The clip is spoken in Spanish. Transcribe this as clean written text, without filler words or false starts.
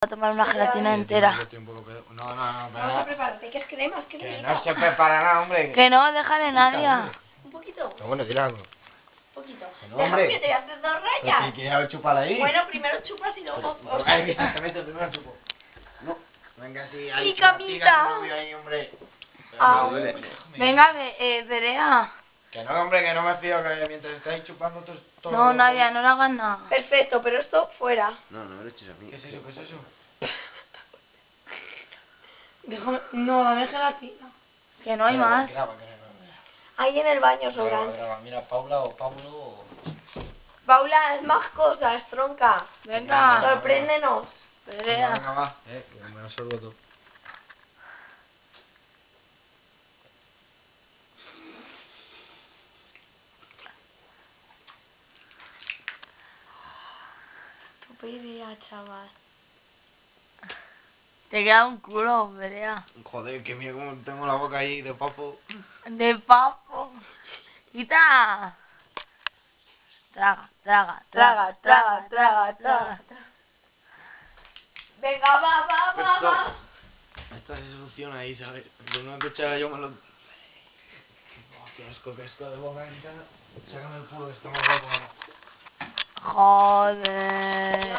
a tomar una gelatina entera. No, Vamos a prepararte, que es crema, es que que no se prepara nada, hombre. Que no, déjale Nadia. un poquito, No, bueno, dile algo. un poquito. No, Déjame hombre. que te voy a hacer 2 Pero rayas. si quieres chupar ahí. Bueno, primero chupas y luego... Ay, exactamente, primero chupo. No, venga así, ahí. Mi camita. Ahí, hombre. Ah, Me duele. Venga, Berea. Que no, hombre, que no me fío, que mientras estáis chupando todo... No, Nadia, no le hagas nada. Perfecto, pero esto fuera. No, no me lo eches a mí. ¿Qué es eso? ¿Qué es eso? Déjame... No, dame gelatina. Que no hay más. Graba. Ahí en el baño sobran. Graba. Mira, Paula o Pablo o... Paula, es más cosas, tronca. Venga, Sorpréndenos. Berea. Venga, va. Que me lo sorbo todo. Tu idea, chaval. Te queda un culo, Berea. Joder, que mira cómo tengo la boca ahí de papo. De papo. Quita. Traga. Venga, va. Esto se soluciona ahí, ¿sabes? Lo único que echaba yo me lo... Oh, qué asco de boca. Sácame el culo, que está más guapo. Joder.